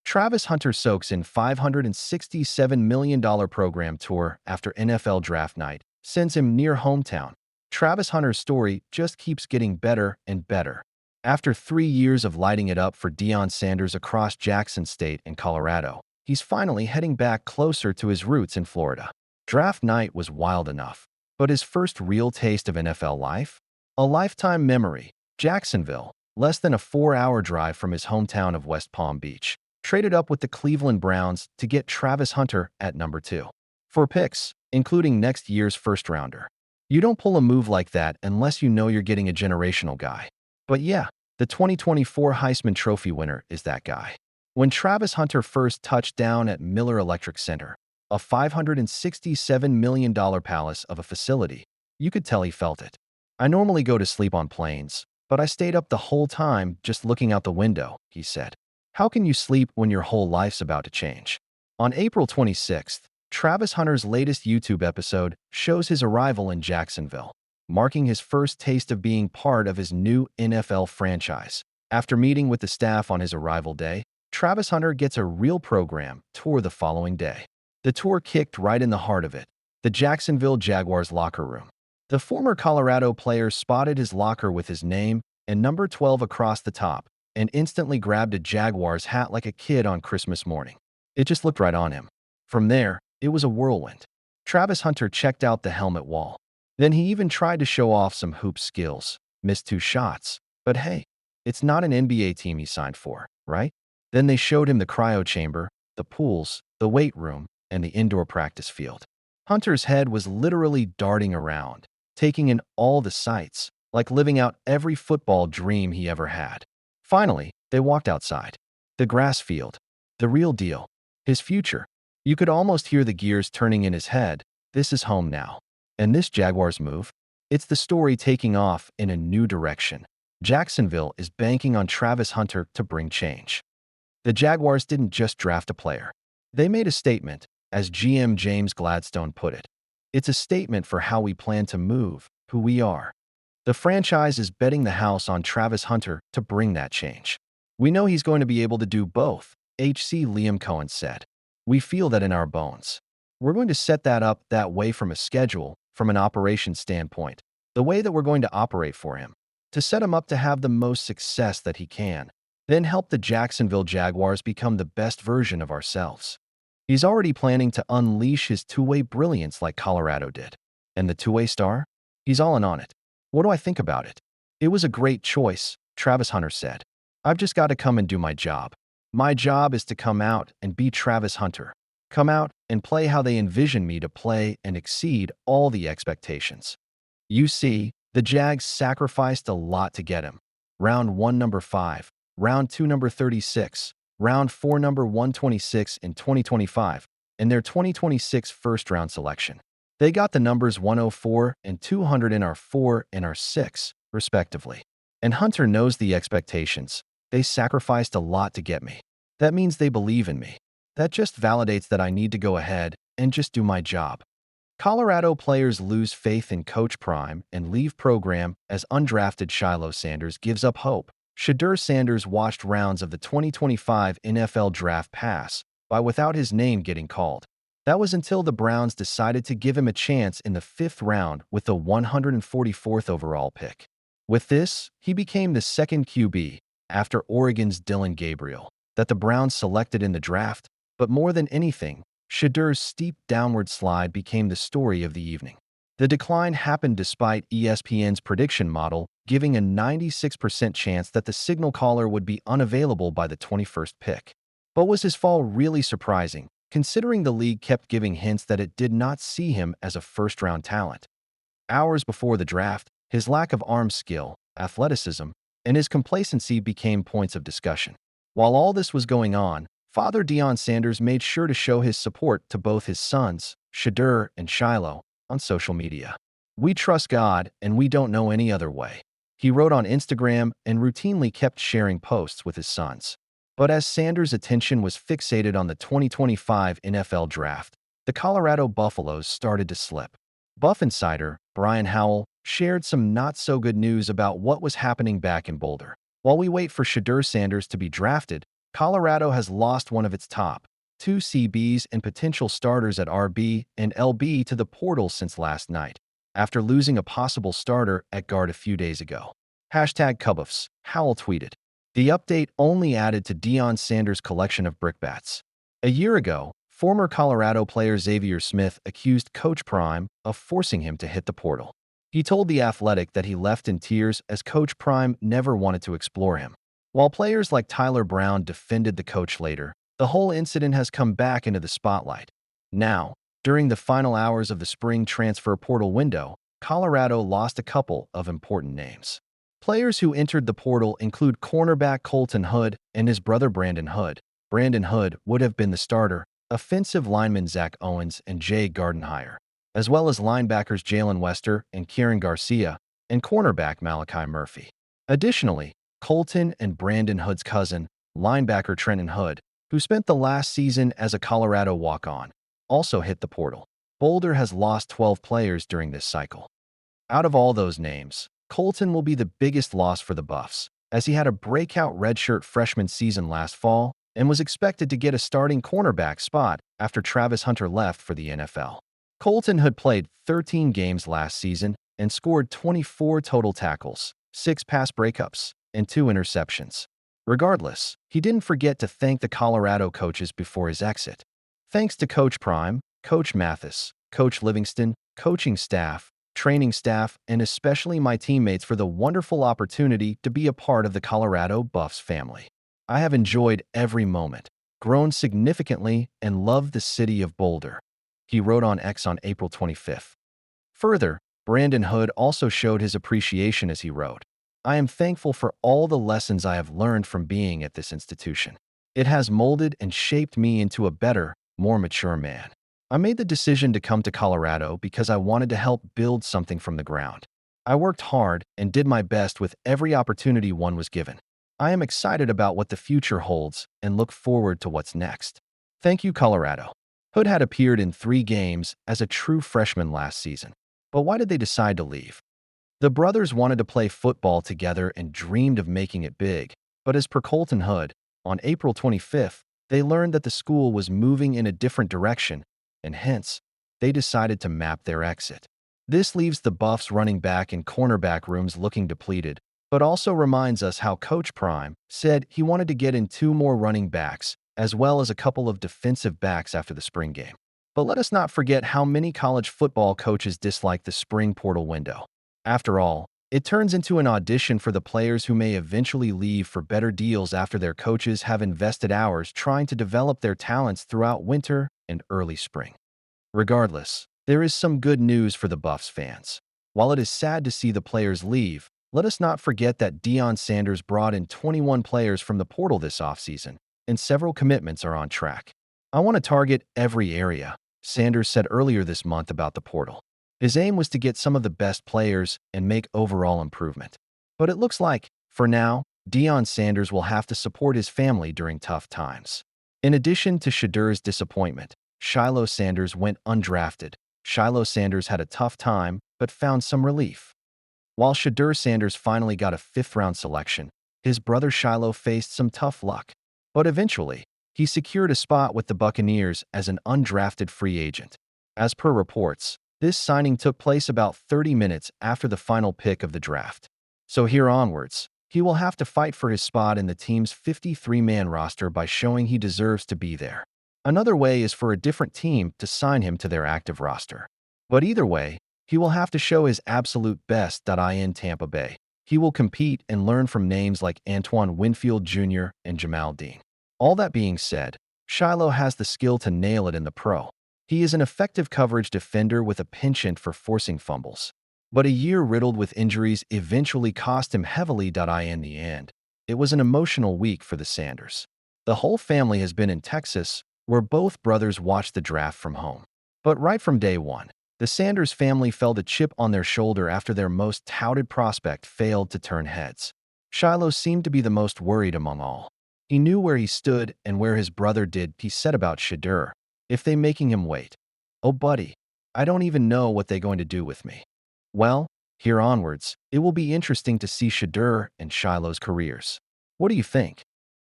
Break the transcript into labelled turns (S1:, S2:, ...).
S1: Travis Hunter soaks in $567 million program tour after NFL draft night, sends him near hometown. Travis Hunter's story just keeps getting better and better. After 3 years of lighting it up for Deion Sanders across Jackson State and Colorado, he's finally heading back closer to his roots in Florida. Draft night was wild enough, but his first real taste of NFL life? A lifetime memory. Jacksonville, less than a 4-hour drive from his hometown of West Palm Beach, traded up with the Cleveland Browns to get Travis Hunter at number 2. For picks, including next year's first-rounder. You don't pull a move like that unless you know you're getting a generational guy. But yeah, the 2024 Heisman Trophy winner is that guy. When Travis Hunter first touched down at Miller Electric Center, a $567 million palace of a facility, you could tell he felt it. I normally go to sleep on planes, but I stayed up the whole time just looking out the window, he said. How can you sleep when your whole life's about to change? On April 26th, Travis Hunter's latest YouTube episode shows his arrival in Jacksonville, marking his first taste of being part of his new NFL franchise. After meeting with the staff on his arrival day, Travis Hunter gets a real program tour the following day. The tour kicked right in the heart of it, the Jacksonville Jaguars locker room. The former Colorado player spotted his locker with his name and number 12 across the top, and instantly grabbed a Jaguars hat like a kid on Christmas morning. It just looked right on him. From there, it was a whirlwind. Travis Hunter checked out the helmet wall. Then he even tried to show off some hoop skills, missed 2 shots. But hey, it's not an NBA team he signed for, right? Then they showed him the cryo chamber, the pools, the weight room, and the indoor practice field. Hunter's head was literally darting around, taking in all the sights, like living out every football dream he ever had. Finally, they walked outside. The grass field. The real deal. His future. You could almost hear the gears turning in his head. This is home now. And this Jaguars move? It's the story taking off in a new direction. Jacksonville is banking on Travis Hunter to bring change. The Jaguars didn't just draft a player. They made a statement, as GM James Gladstone put it. It's a statement for how we plan to move, who we are. The franchise is betting the house on Travis Hunter to bring that change. We know he's going to be able to do both, HC Liam Cohen said. We feel that in our bones. We're going to set that up that way from a schedule, from an operations standpoint, the way that we're going to operate for him, to set him up to have the most success that he can, then help the Jacksonville Jaguars become the best version of ourselves. He's already planning to unleash his two-way brilliance like Colorado did. And the two-way star? He's all in on it. What do I think about it? It was a great choice, Travis Hunter said. I've just got to come and do my job. My job is to come out and be Travis Hunter. Come out and play how they envision me to play and exceed all the expectations. You see, the Jags sacrificed a lot to get him. Round 1, number 5. Round 2, number 36. Round 4, number 126 in 2025. And their 2026 first-round selection. They got the numbers 104 and 200 in our 4 and our 6, respectively. And Hunter knows the expectations. They sacrificed a lot to get me. That means they believe in me. That just validates that I need to go ahead and just do my job. Colorado players lose faith in Coach Prime and leave program as undrafted Shiloh Sanders gives up hope. Shedeur Sanders watched rounds of the 2025 NFL Draft pass by without his name getting called. That was until the Browns decided to give him a chance in the 5th round with the 144th overall pick. With this, he became the second QB, after Oregon's Dylan Gabriel, that the Browns selected in the draft. But more than anything, Shedeur's steep downward slide became the story of the evening. The decline happened despite ESPN's prediction model giving a 96% chance that the signal caller would be unavailable by the 21st pick. But was his fall really surprising, considering the league kept giving hints that it did not see him as a first-round talent? Hours before the draft, his lack of arm skill, athleticism, and his complacency became points of discussion. While all this was going on, Father Deion Sanders made sure to show his support to both his sons, Shedeur and Shiloh, on social media. "We trust God, and we don't know any other way," he wrote on Instagram and routinely kept sharing posts with his sons. But as Sanders' attention was fixated on the 2025 NFL Draft, the Colorado Buffaloes started to slip. Buff insider Brian Howell shared some not-so-good news about what was happening back in Boulder. While we wait for Shedeur Sanders to be drafted, Colorado has lost one of its top two CBs and potential starters at RB and LB to the portal since last night, after losing a possible starter at guard a few days ago. Hashtag Cubbuffs, Howell tweeted. The update only added to Deion Sanders' collection of brickbats. A year ago, former Colorado player Xavier Smith accused Coach Prime of forcing him to hit the portal. He told The Athletic that he left in tears as Coach Prime never wanted to explore him. While players like Tyler Brown defended the coach later, the whole incident has come back into the spotlight. Now, during the final hours of the spring transfer portal window, Colorado lost a couple of important names. Players who entered the portal include cornerback Colton Hood and his brother Brandon Hood. Brandon Hood would have been the starter, offensive linemen Zach Owens and Jay Gardenhire, as well as linebackers Jalen Wester and Kieran Garcia, and cornerback Malachi Murphy. Additionally, Colton and Brandon Hood's cousin, linebacker Trenton Hood, who spent the last season as a Colorado walk-on, also hit the portal. Boulder has lost 12 players during this cycle. Out of all those names, Colton will be the biggest loss for the Buffs, as he had a breakout redshirt freshman season last fall and was expected to get a starting cornerback spot after Travis Hunter left for the NFL. Colton had played 13 games last season and scored 24 total tackles, 6 pass breakups, and 2 interceptions. Regardless, he didn't forget to thank the Colorado coaches before his exit. Thanks to Coach Prime, Coach Mathis, Coach Livingston, coaching staff, training staff, and especially my teammates for the wonderful opportunity to be a part of the Colorado Buffs family. I have enjoyed every moment, grown significantly, and loved the city of Boulder, he wrote on X on April 25th. Further, Brandon Hood also showed his appreciation as he wrote, I am thankful for all the lessons I have learned from being at this institution. It has molded and shaped me into a better, more mature man. I made the decision to come to Colorado because I wanted to help build something from the ground. I worked hard and did my best with every opportunity one was given. I am excited about what the future holds and look forward to what's next. Thank you, Colorado. Hood had appeared in 3 games as a true freshman last season. But why did they decide to leave? The brothers wanted to play football together and dreamed of making it big, but as per Colton Hood, on April 25th, they learned that the school was moving in a different direction, and hence, they decided to map their exit. This leaves the Buffs running back and cornerback rooms looking depleted, but also reminds us how Coach Prime said he wanted to get in 2 more running backs, as well as a couple of defensive backs after the spring game. But let us not forget how many college football coaches dislike the spring portal window. After all, it turns into an audition for the players who may eventually leave for better deals after their coaches have invested hours trying to develop their talents throughout winter and early spring. Regardless, there is some good news for the Buffs fans. While it is sad to see the players leave, let us not forget that Deion Sanders brought in 21 players from the portal this offseason, and several commitments are on track. I want to target every area, Sanders said earlier this month about the portal. His aim was to get some of the best players and make overall improvement. But it looks like, for now, Deion Sanders will have to support his family during tough times. In addition to Shedur's disappointment, Shiloh Sanders went undrafted. Shiloh Sanders had a tough time, but found some relief. While Shedur Sanders finally got a 5th-round selection, his brother Shiloh faced some tough luck. But eventually, he secured a spot with the Buccaneers as an undrafted free agent. As per reports, this signing took place about 30 minutes after the final pick of the draft. So here onwards, he will have to fight for his spot in the team's 53-man roster by showing he deserves to be there. Another way is for a different team to sign him to their active roster. But either way, he will have to show his absolute best. In Tampa Bay, he will compete and learn from names like Antoine Winfield Jr. and Jamal Dean. All that being said, Shiloh has the skill to nail it in the pro. He is an effective coverage defender with a penchant for forcing fumbles. But a year riddled with injuries eventually cost him heavily. In the end, it was an emotional week for the Sanders. The whole family has been in Texas, where both brothers watched the draft from home. But right from day one, the Sanders family felt a chip on their shoulder after their most touted prospect failed to turn heads. Shiloh seemed to be the most worried among all. He knew where he stood and where his brother did. He said about Shedur, if they making him wait. Oh buddy, I don't even know what they going to do with me. Well, here onwards, it will be interesting to see Shedur and Shiloh's careers. What do you think?